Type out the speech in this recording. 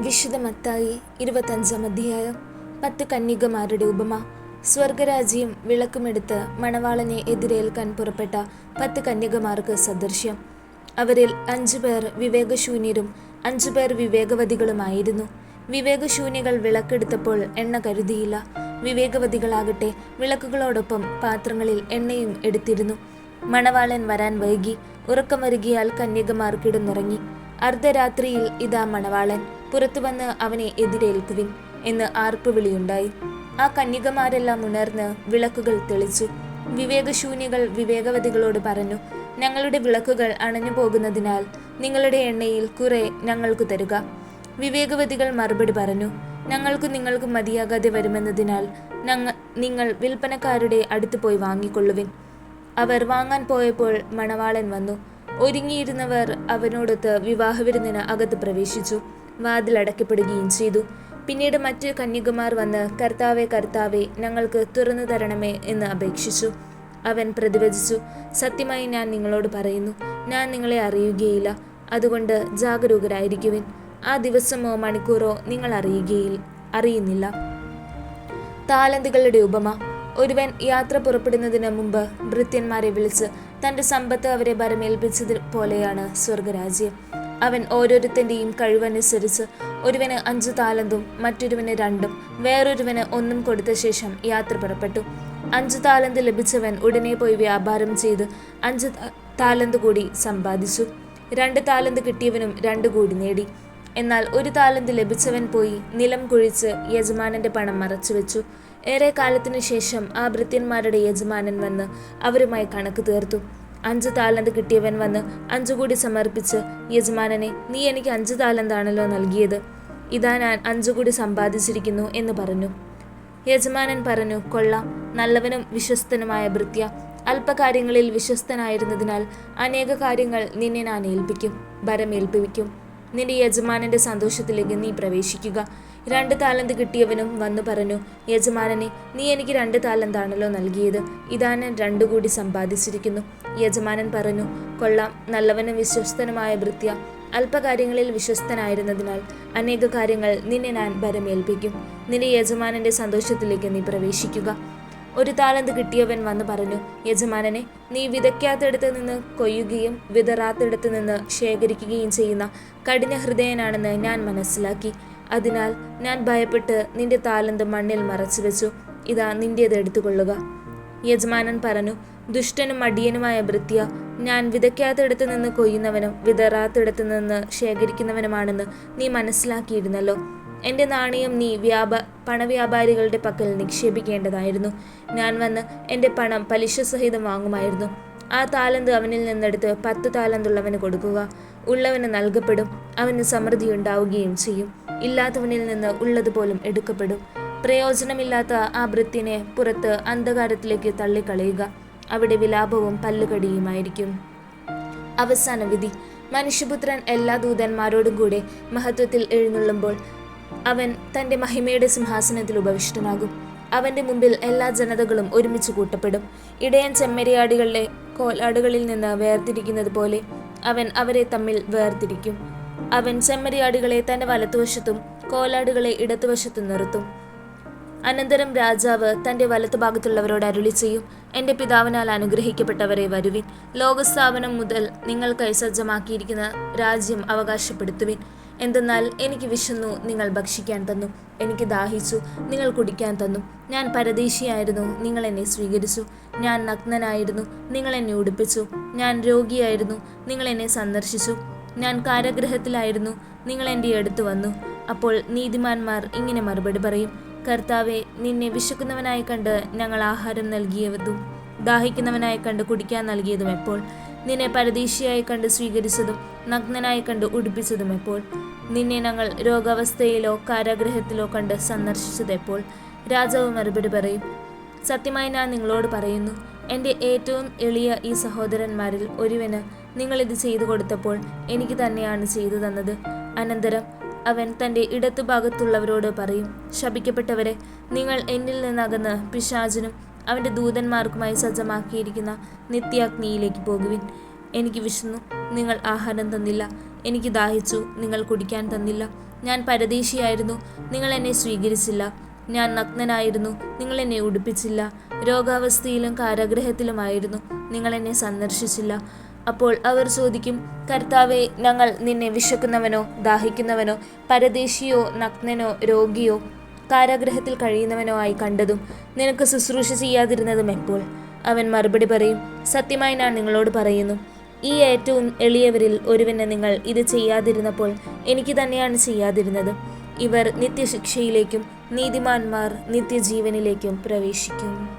വിശുദ്ധ മത്തായി 25 അധ്യായം. 10 കന്യകമാരുടെ ഉപമ. സ്വർഗരാജ്യം വിളക്കുമെടുത്ത് മണവാളനെ എതിരേൽക്കാൻ പുറപ്പെട്ട 10 കന്യകമാർക്ക് സദൃശ്യം. അവരിൽ 5 പേർ വിവേകശൂന്യരും 5 പേർ വിവേകവതികളുമായിരുന്നു. വിവേകശൂന്യകൾ വിളക്കെടുത്തപ്പോൾ എണ്ണ കരുതിയില്ല. വിവേകവതികളാകട്ടെ വിളക്കുകളോടൊപ്പം പാത്രങ്ങളിൽ എണ്ണയും എടുത്തിരുന്നു. മണവാളൻ വരാൻ വൈകി. ഉറക്കം വരികയാൽ കന്യകമാർ കിടന്നുറങ്ങി. അർദ്ധരാത്രിയിൽ ഇതാ മണവാളൻ, പുറത്തു വന്ന് അവനെ എതിരേൽക്കുവിൻ എന്ന് ആർപ്പുവിളിയുണ്ടായി. ആ കന്യകമാരെല്ലാം ഉണർന്ന് വിളക്കുകൾ തെളിച്ചു. വിവേകശൂന്യകൾ വിവേകവതികളോട് പറഞ്ഞു, ഞങ്ങളുടെ വിളക്കുകൾ അണഞ്ഞു പോകുന്നതിനാൽ നിങ്ങളുടെ എണ്ണയിൽ കുറെ ഞങ്ങൾക്ക് തരുക. വിവേകവതികൾ മറുപടി പറഞ്ഞു, ഞങ്ങൾക്ക് നിങ്ങൾക്ക് മതിയാകാതെ വരുമെന്നതിനാൽ നിങ്ങൾ വിൽപ്പനക്കാരുടെ അടുത്ത് പോയി വാങ്ങിക്കൊള്ളുവിൻ. അവർ വാങ്ങാൻ പോയപ്പോൾ മണവാളൻ വന്നു. ഒരുങ്ങിയിരുന്നവർ അവനോടൊത്ത് വിവാഹവിരുന്നിന് അകത്ത് പ്രവേശിച്ചു. വാതിലടക്കപ്പെടുകയും ചെയ്തു. പിന്നീട് മറ്റ് കന്യകമാർ വന്ന്, കർത്താവേ കർത്താവേ, ഞങ്ങൾക്ക് തുറന്നു തരണമേ എന്ന് അപേക്ഷിച്ചു. അവൻ പ്രതിവചിച്ചു, സത്യമായി ഞാൻ നിങ്ങളോട് പറയുന്നു, ഞാൻ നിങ്ങളെ അറിയുകയില്ല. അതുകൊണ്ട് ജാഗരൂകരായിരിക്കുവിൻ. ആ ദിവസമോ മണിക്കൂറോ നിങ്ങൾ അറിയുന്നില്ല. താലന്തുകളുടെ ഉപമ. ഒരുവൻ യാത്ര പുറപ്പെടുന്നതിന് മുമ്പ് ഭൃത്യന്മാരെ വിളിച്ച് തൻ്റെ സമ്പത്ത് അവരെ ഭരമേൽപ്പിച്ചതുപോലെയാണ് സ്വർഗരാജ്യം. അവൻ ഓരോരുത്തൻ്റെയും കഴിവനുസരിച്ച് ഒരുവന് 5 താലന്തും മറ്റൊരുവന് 2ഉം വേറൊരുവന് 1ഉം കൊടുത്ത ശേഷം യാത്ര പുറപ്പെട്ടു. 5 താലന്ത് ലഭിച്ചവൻ ഉടനെ പോയി വ്യാപാരം ചെയ്ത് 5 താലന്ത് കൂടി സമ്പാദിച്ചു. 2 താലന്ത് കിട്ടിയവനും 2 കൂടി നേടി. എന്നാൽ 1 താലന്ത് ലഭിച്ചവൻ പോയി നിലം കുഴിച്ച് യജമാനന്റെ പണം മറച്ചുവെച്ചു. ഏറെ കാലത്തിനു ശേഷം ആ ഭൃത്യന്മാരുടെ യജമാനൻ വന്ന് അവരുമായി കണക്ക് തീർത്തു. 5 താലന്ത് കിട്ടിയവൻ വന്ന് 5 കൂടി സമർപ്പിച്ച്, യജമാനനെ, നീ എനിക്ക് 5 താലന്താണല്ലോ നൽകിയത്. ഇതാ ഞാൻ 5 കൂടി സമ്പാദിച്ചിരിക്കുന്നു എന്ന് പറഞ്ഞു. യജമാനൻ പറഞ്ഞു, കൊള്ളാം, നല്ലവനും വിശ്വസ്തനുമായ ഭൃത്യ. അല്പകാര്യങ്ങളിൽ വിശ്വസ്തനായിരുന്നതിനാൽ അനേക കാര്യങ്ങൾ നിന്നെ ഞാൻ ഭരമേൽപ്പിക്കും. നിന്റെ യജമാനന്റെ സന്തോഷത്തിലേക്ക് നീ പ്രവേശിക്കുക. 2 താലന്ത് കിട്ടിയവനും വന്നു പറഞ്ഞു, യജമാനനെ, നീ എനിക്ക് 2 താലന്താണല്ലോ നൽകിയത്. ഇതാ ഞാൻ 2 കൂടി സമ്പാദിച്ചിരിക്കുന്നു. യജമാനൻ പറഞ്ഞു, കൊള്ളാം, നല്ലവനും വിശ്വസ്തനുമായ ഭൃത്യ. അല്പകാര്യങ്ങളിൽ വിശ്വസ്തനായിരുന്നതിനാൽ അനേക കാര്യങ്ങൾ നിന്നെ ഞാൻ ഭരമേൽപ്പിക്കും. നിന്റെ യജമാനന്റെ സന്തോഷത്തിലേക്ക് നീ പ്രവേശിക്കുക. 1 താലന്ത് കിട്ടിയവൻ വന്നു പറഞ്ഞു, യജമാനനെ, നീ വിതയ്ക്കാത്തിടത്ത് നിന്ന് കൊയ്യുകയും വിതറാത്തിടത്ത് നിന്ന് ശേഖരിക്കുകയും ചെയ്യുന്ന കഠിന ഹൃദയനാണെന്ന് ഞാൻ മനസ്സിലാക്കി. അതിനാൽ ഞാൻ ഭയപ്പെട്ട് നിന്റെ താലന്ത് മണ്ണിൽ മറച്ചുവെച്ചു. ഇതാ നിന്റേത് എടുത്തുകൊള്ളുക. യജമാനൻ പറഞ്ഞു, ദുഷ്ടനും മടിയനുമായ ഭൃത്യ, ഞാൻ വിതയ്ക്കാത്തിടത്ത് നിന്ന് കൊയ്യുന്നവനും വിതറാത്തിടത്ത് നിന്ന് ശേഖരിക്കുന്നവനുമാണെന്ന് നീ മനസ്സിലാക്കിയിരുന്നല്ലോ. എൻ്റെ നാണയം നീ പണവ്യാപാരികളുടെ പക്കൽ നിക്ഷേപിക്കേണ്ടതായിരുന്നു. ഞാൻ വന്ന് എൻ്റെ പണം പലിശ സഹിതം വാങ്ങുമായിരുന്നു. ആ താലന്ത് അവനിൽ നിന്നെടുത്ത് 10 താലന്തുള്ളവന് കൊടുക്കുക. ഉള്ളവന് നൽകപ്പെടും, അവന് സമൃദ്ധി ഉണ്ടാവുകയും ചെയ്യും. ഇല്ലാത്തവനിൽ നിന്ന് ഉള്ളതുപോലും എടുക്കപ്പെടും. പ്രയോജനമില്ലാത്ത ആ ഭൃത്യനെ പുറത്ത് അന്ധകാരത്തിലേക്ക് തള്ളിക്കളയുക. അവിടെ വിലാപവും പല്ലുകടിയുമായിരിക്കും. അവസാന വിധി. മനുഷ്യപുത്രൻ എല്ലാ ദൂതന്മാരോടും കൂടെ മഹത്വത്തിൽ എഴുന്നള്ളുമ്പോൾ അവൻ തൻ്റെ മഹിമയുടെ സിംഹാസനത്തിൽ ഉപവിഷ്ടനാകും. അവൻ്റെ മുമ്പിൽ എല്ലാ ജനതകളും ഒരുമിച്ച് കൂട്ടപ്പെടും. ഇടയൻ ചെമ്മരിയാടുകളുടെ കോലാടുകളിൽ നിന്ന് വേർതിരിക്കുന്നത് പോലെ അവൻ അവരെ തമ്മിൽ വേർതിരിക്കും. അവൻ ചെമ്മരിയാടുകളെ തൻ്റെ വലത്തുവശത്തും കോലാടുകളെ ഇടത്തുവശത്തും നിർത്തും. അനന്തരം രാജാവ് തൻ്റെ വലത്തുഭാഗത്തുള്ളവരോട് അരുളി ചെയ്യും, എൻ്റെ പിതാവിനാൽ അനുഗ്രഹിക്കപ്പെട്ടവരെ വരുവിൻ. ലോകസ്ഥാപനം മുതൽ നിങ്ങൾക്കായി സജ്ജമാക്കിയിരിക്കുന്ന രാജ്യം അവകാശപ്പെടുത്തുവിൻ. എന്തെന്നാൽ എനിക്ക് വിശന്നു, നിങ്ങൾ ഭക്ഷിക്കാൻ തന്നു. എനിക്ക് ദാഹിച്ചു, നിങ്ങൾ കുടിക്കാൻ തന്നു. ഞാൻ പരദേശിയായിരുന്നു, നിങ്ങൾ എന്നെ സ്വീകരിച്ചു. ഞാൻ നഗ്നനായിരുന്നു, നിങ്ങൾ എന്നെ ഉടുപ്പിച്ചു. ഞാൻ രോഗിയായിരുന്നു, നിങ്ങൾ എന്നെ സന്ദർശിച്ചു. ഞാൻ കാരാഗൃഹത്തിലായിരുന്നു, നിങ്ങൾ എൻ്റെ അടുത്ത് വന്നു. അപ്പോൾ നീതിമാന്മാർ ഇങ്ങനെ മറുപടി പറയും, കർത്താവെ, നിന്നെ വിശക്കുന്നവനായി കണ്ട് ഞങ്ങൾ ആഹാരം നൽകിയതും ദാഹിക്കുന്നവനായി കണ്ട് കുടിക്കാൻ നൽകിയതും എപ്പോൾ? നിന്നെ പരദേശിയായി കണ്ട് സ്വീകരിച്ചതും നഗ്നനായി കണ്ട് ഉടുപ്പിച്ചതും എപ്പോൾ? നിന്നെ ഞങ്ങൾ രോഗാവസ്ഥയിലോ കാരാഗൃഹത്തിലോ കണ്ട് സന്ദർശിച്ചത് എപ്പോൾ? രാജാവ് മറുപടി പറയും, സത്യമായി ഞാൻ നിങ്ങളോട് പറയുന്നു, എൻ്റെ ഏറ്റവും എളിയ ഈ സഹോദരന്മാരിൽ ഒരുവന് നിങ്ങളിത് ചെയ്തു കൊടുത്തപ്പോൾ എനിക്ക് തന്നെയാണ് ചെയ്തു തന്നത്. അനന്തരം അവൻ തൻ്റെ ഇടത്തുഭാഗത്തുള്ളവരോട് പറയും, ശപിക്കപ്പെട്ടവരെ, നിങ്ങൾ എന്നിൽ നിന്നകന്ന് പിശാചിനും അവൻ്റെ ദൂതന്മാർക്കുമായി സജ്ജമാക്കിയിരിക്കുന്ന നിത്യാഗ്നിയിലേക്ക് പോകുവിൻ. എനിക്ക് വിശന്നു, നിങ്ങൾ ആഹാരം തന്നില്ല. എനിക്ക് ദാഹിച്ചു, നിങ്ങൾ കുടിക്കാൻ തന്നില്ല. ഞാൻ പരദേശിയായിരുന്നു, നിങ്ങൾ എന്നെ സ്വീകരിച്ചില്ല. ഞാൻ നഗ്നനായിരുന്നു, നിങ്ങൾ എന്നെ ഉടുപ്പിച്ചില്ല. രോഗാവസ്ഥയിലും കാരാഗൃഹത്തിലുമായിരുന്നു, നിങ്ങൾ എന്നെ സന്ദർശിച്ചില്ല. അപ്പോൾ അവർ ചോദിക്കും, കർത്താവേ, ഞങ്ങൾ നിന്നെ വിശക്കുന്നവനോ ദാഹിക്കുന്നവനോ പരദേശിയോ നഗ്നനോ രോഗിയോ കാരാഗൃഹത്തിൽ കഴിയുന്നവനോ ആയി കണ്ടതും നിനക്ക് ശുശ്രൂഷ ചെയ്യാതിരുന്നതും എപ്പോൾ? അവൻ മറുപടി പറയും, സത്യമായി ഞാൻ നിങ്ങളോട് പറയുന്നു, ഈ ഏറ്റവും എളിയവരിൽ ഒരുവന് നിങ്ങൾ ഇത് ചെയ്യാതിരുന്നപ്പോൾ എനിക്ക് തന്നെയാണ് ചെയ്യാതിരുന്നത്. ഇവർ നിത്യശിക്ഷയിലേക്കും നീതിമാന്മാർ നിത്യജീവനിലേക്കും പ്രവേശിക്കും.